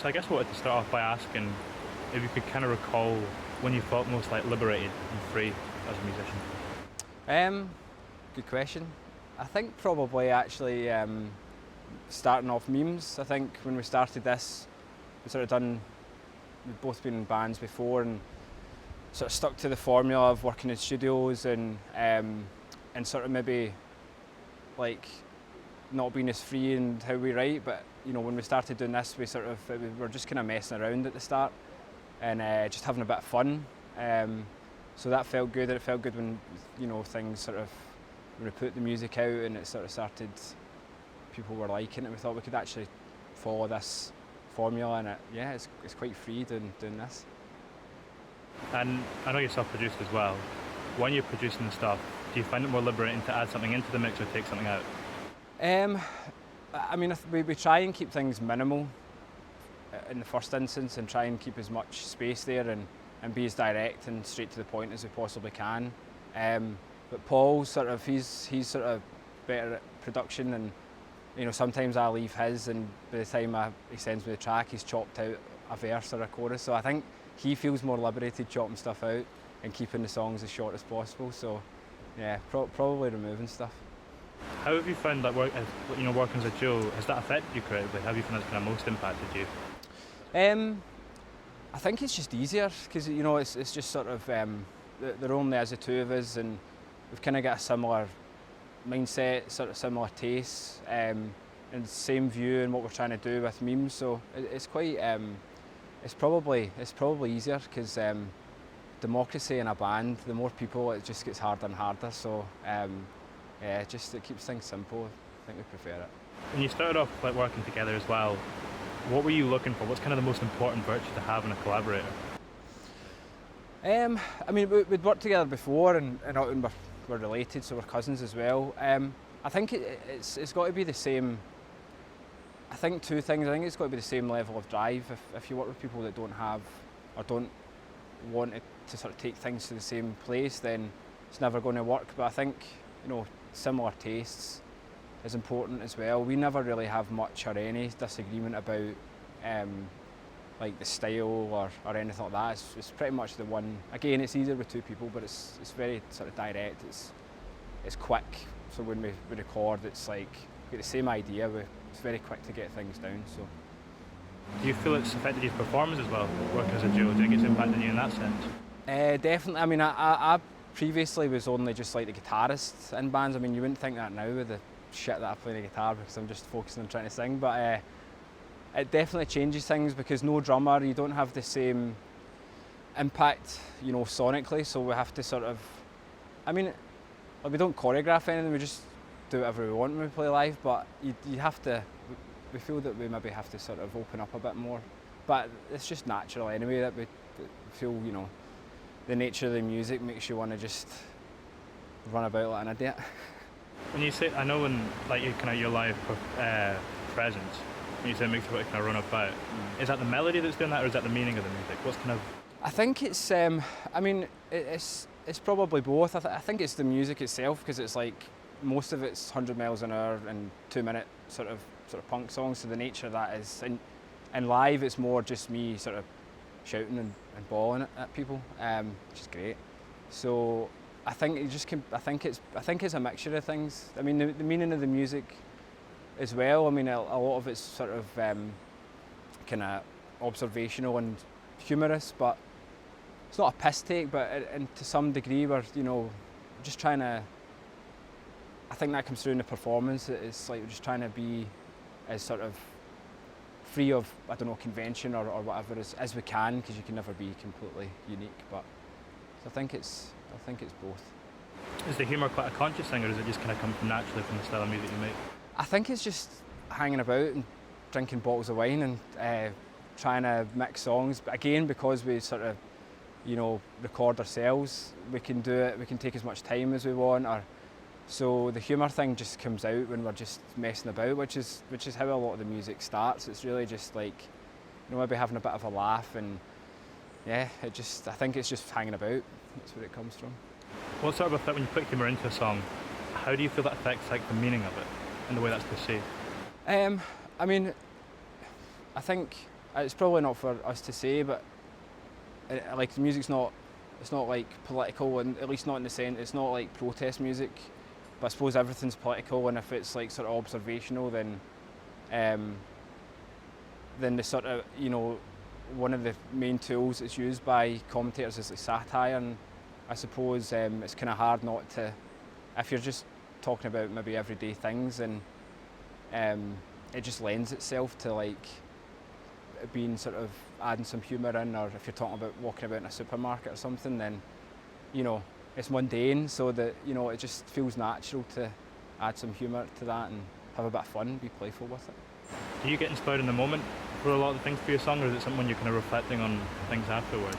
So I guess I wanted to start off by asking if you could kind of recall when you felt most like liberated and free as a musician. Good question. I think probably actually starting off memes. I think when we started this, we've both been in bands before and sort of stuck to the formula of working in studios and sort of maybe like not being as free in how we write. But you know, when we started doing this, we were just kind of messing around at the start and just having a bit of fun. So that felt good. And it felt good when things sort of when we put the music out and it sort of started. People were liking it. We thought we could actually follow this formula, and it's quite free doing this. And I know you're self-produced as well. When you're producing the stuff, do you find it more liberating to add something into the mix or take something out? I mean, we try and keep things minimal in the first instance, and try and keep as much space there and be as direct and straight to the point as we possibly can. But Paul he's sort of better at production, and sometimes I leave his, and by the time he sends me the track, he's chopped out a verse or a chorus. So I think he feels more liberated chopping stuff out and keeping the songs as short as possible. So yeah, probably removing stuff. How have you found that working as a duo? Has that affected you creatively? How have you found that's kind of most impacted you? I think it's just easier because it's just sort of they're only as the two of us, and we've kind of got a similar mindset, sort of similar tastes, and same view in what we're trying to do with memes. So it's quite it's probably easier because democracy in a band, the more people, it just gets harder and harder. So it keeps things simple. I think we prefer it. When you started off like working together as well, what were you looking for? What's kind of the most important virtue to have in a collaborator? I mean, we'd worked together before, and we're related, so we're cousins as well. I think it's got to be the same. I think two things. I think it's got to be the same level of drive. If you work with people that don't have or don't want to sort of take things to the same place, then it's never going to work. But I think similar tastes is important as well. We never really have much or any disagreement about like the style or anything like that. It's pretty much the one. Again, it's easier with two people, but it's very sort of direct. It's quick. So when we record, it's like we get the same idea. It's very quick to get things down. So. Do you feel it's affected your performance as well, working as a duo? Do you think it's impacted you in that sense? Definitely. I mean, I previously was only just like the guitarist in bands. I mean, you wouldn't think that now with the shit that I play the guitar because I'm just focusing on trying to sing. But it definitely changes things because no drummer, you don't have the same impact, sonically. So we have to sort of, I mean, we don't choreograph anything. We just do whatever we want when we play live. But you have to. We feel that we maybe have to sort of open up a bit more. But it's just natural anyway that we feel, the nature of the music makes you want to just run about like an idiot. When you say, I know when like your live presence, when you say it makes you want to kind of run about, is that the melody that's doing that, or is that the meaning of the music? What's kind of? I think it's. I mean, it's probably both. I think it's the music itself because it's like most of it's 100 miles an hour and 2 minute sort of punk songs. So the nature of that is, and live it's more just me sort of shouting and bawling at people, which is great. So I think I think it's a mixture of things. I mean, the meaning of the music as well. I mean, a lot of it's sort of kind of observational and humorous, but it's not a piss take. But and to some degree, we're just trying to. I think that comes through in the performance. It's like we're just trying to be as sort of free of convention or whatever as we can, because you can never be completely unique. But so I think it's both. Is the humour quite a conscious thing, or does it just kind of come naturally from the style of music you make? I think it's just hanging about and drinking bottles of wine and trying to mix songs. But again, because we sort of record ourselves, we can do it. We can take as much time as we want. So the humour thing just comes out when we're just messing about, which is how a lot of the music starts. It's really just like maybe having a bit of a laugh, and I think it's just hanging about. That's where it comes from. What sort of effect, when you put humour into a song, how do you feel that affects like the meaning of it and the way that's perceived? I mean, I think it's probably not for us to say, but like the music's not, it's not like political, and at least not in the sense, it's not like protest music. But I suppose everything's political, and if it's like sort of observational, then the sort of, you know, one of the main tools that's used by commentators is like satire, and I suppose it's kind of hard not to, if you're just talking about maybe everyday things, and it just lends itself to like being sort of adding some humour in, or if you're talking about walking about in a supermarket or something, then, you know, it's mundane, so that, you know, it just feels natural to add some humour to that and have a bit of fun, be playful with it. Do you get inspired in the moment for a lot of the things for your song, or is it something you're kind of reflecting on things afterwards?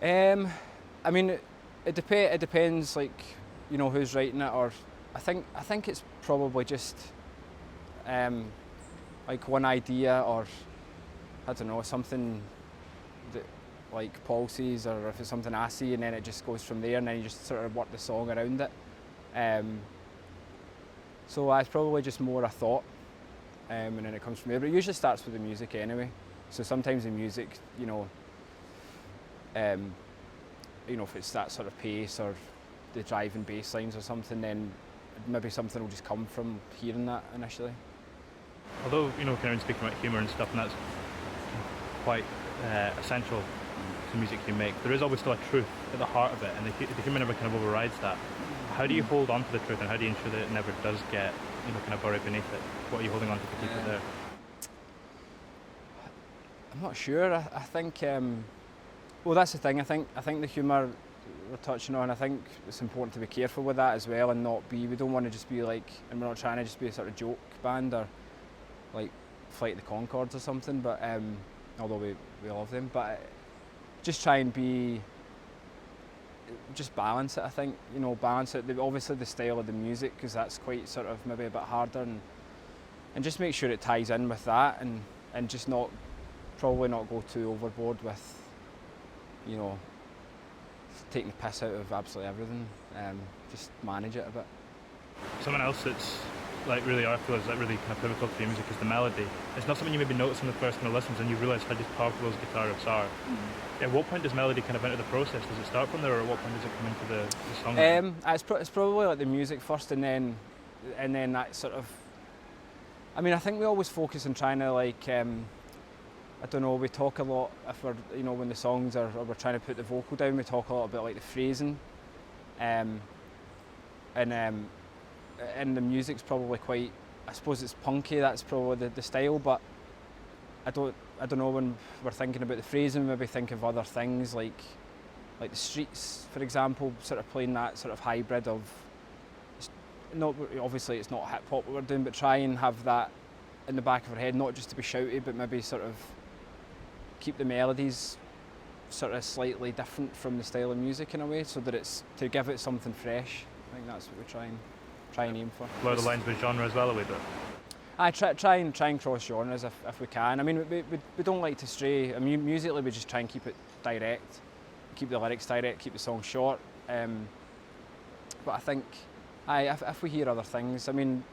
I mean, it depends, like, you know, who's writing it, or I think it's probably just like one idea, or I don't know, something that like Paul sees, or if it's something I see, and then it just goes from there, and then you just sort of work the song around it. So it's probably just more a thought, and then it comes from there. But it usually starts with the music anyway. So sometimes the music, you know, if it's that sort of pace or the driving bass lines or something, then maybe something will just come from hearing that initially. Although, you know, kind of speaking about humour and stuff, and that's quite essential to music you make, there is always still a truth at the heart of it, and the humour never kind of overrides that. How do you hold on to the truth, and how do you ensure that it never does get, you know, kind of buried beneath it? What are you holding on to keep it there? I'm not sure. I think, well, that's the thing. I think the humour we're touching on, I think it's important to be careful with that as well, and we don't want to just be like, and we're not trying to just be a sort of joke band or like Flight of the Conchords or something, but although we love them, but just try and just balance it. I think, you know, balance it. Obviously the style of the music, because that's quite sort of maybe a bit harder, and just make sure it ties in with that, and just probably not go too overboard with, you know, taking the piss out of absolutely everything. Just manage it a bit. Something else that's like really artful, is like really kind of pivotal to your music, is the melody. It's not something you maybe notice on the first kind of listens, and you realise how just powerful those guitar riffs are. At what point does melody kind of enter the process? Does it start from there, or at what point does it come into the song? It's probably like the music first, and then that sort of. I mean, I think we always focus on trying to like. I don't know. We talk a lot if we're, you know, when the songs are, or we're trying to put the vocal down. We talk a lot about like the phrasing, and the music's probably quite. I suppose it's punky. That's probably the style, but I don't know, when we're thinking about the phrasing, maybe think of other things like the Streets, for example, sort of playing that sort of hybrid of. Obviously it's not hip hop what we're doing, but try and have that in the back of our head, not just to be shouty, but maybe sort of keep the melodies sort of slightly different from the style of music in a way, so that it's to give it something fresh. I think that's what we try and aim for. Blur the lines with genre as well a wee bit. I try and cross genres if we can. I mean, we don't like to stray. I mean, musically we just try and keep it direct, keep the lyrics direct, keep the song short. But I think, if we hear other things, I mean,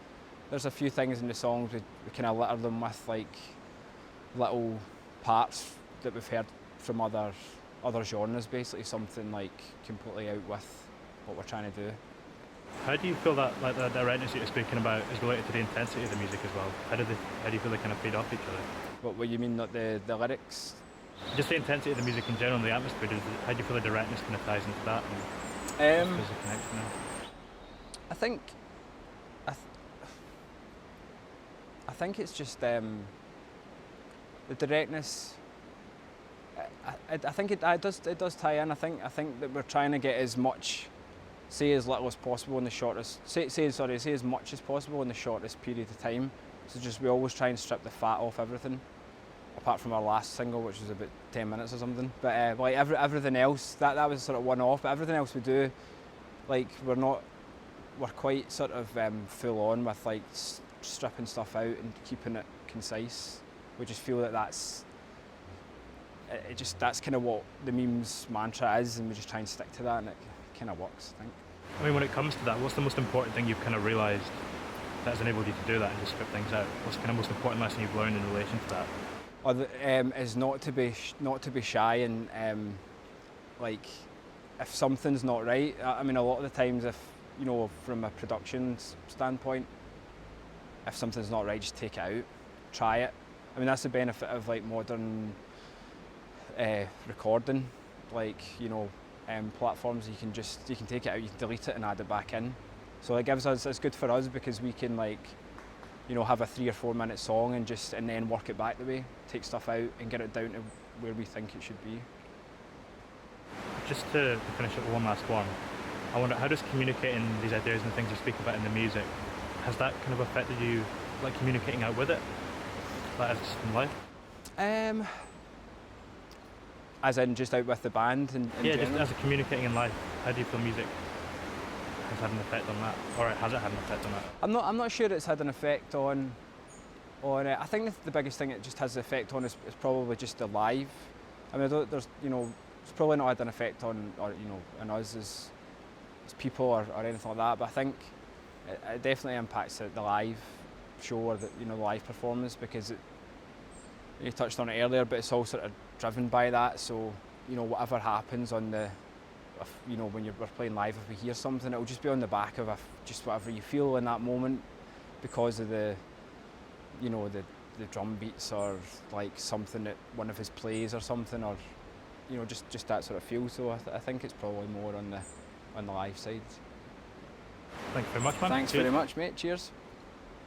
there's a few things in the songs we kind of litter them with like little parts that we've heard from other genres, basically something like completely out with what we're trying to do. How do you feel that like the directness that you're speaking about is related to the intensity of the music as well? How do you feel they kind of feed off each other? What you mean, not the lyrics? Just the intensity of the music in general, the atmosphere. How do you feel the directness kind of ties into that? There's a connection there. I think I think it's just the directness. I think it does tie in. I think that we're trying to get as much, say as little as possible in the shortest. Say as much as possible in the shortest period of time. So just we always try and strip the fat off everything, apart from our last single, which was about 10 minutes or something. But like everything else, that was sort of one off. But everything else we do, like we're quite sort of full on with like stripping stuff out and keeping it concise. We just feel that that's kind of what the memes mantra is, and we just try and stick to that, and it kind of works, I think. I mean, when it comes to that, what's the most important thing you've kind of realised that has enabled you to do that and just strip things out? What's the kind of most important lesson you've learned in relation to that? Is not to be shy and like if something's not right. I mean, a lot of the times, if you know, from a production standpoint, if something's not right, just take it out, try it. I mean, that's the benefit of like modern recording, like you know, platforms. You can take it out, you can delete it and add it back in. So it gives us, it's good for us because we can like, you know, have a 3 or 4 minute song and then work it back the way, take stuff out and get it down to where we think it should be. Just to finish up with one last one, I wonder, how does communicating these ideas and things you speak about in the music, has that kind of affected you, like communicating out with it, like as just in life? As in just out with the band and yeah, just as a communicating in life, how do you feel music has had an effect on that, or has it had an effect on that? I'm not sure it's had an effect on it. I think the biggest thing it just has an effect on is probably just the live. I mean, there's you know, it's probably not had an effect on, or you know, on us as people or anything like that. But I think it definitely impacts the live show or the, you know, the live performance, because you touched on it earlier, but it's all sort of driven by that. So you know, whatever happens on the, you know, when we're playing live, if we hear something, it'll just be on the back of just whatever you feel in that moment, because of the, you know, the drum beats or like something that one of his plays or something, or you know, just that sort of feel. So I think it's probably more on the live side. Thank you very much, man. Thanks very much, mate. Cheers.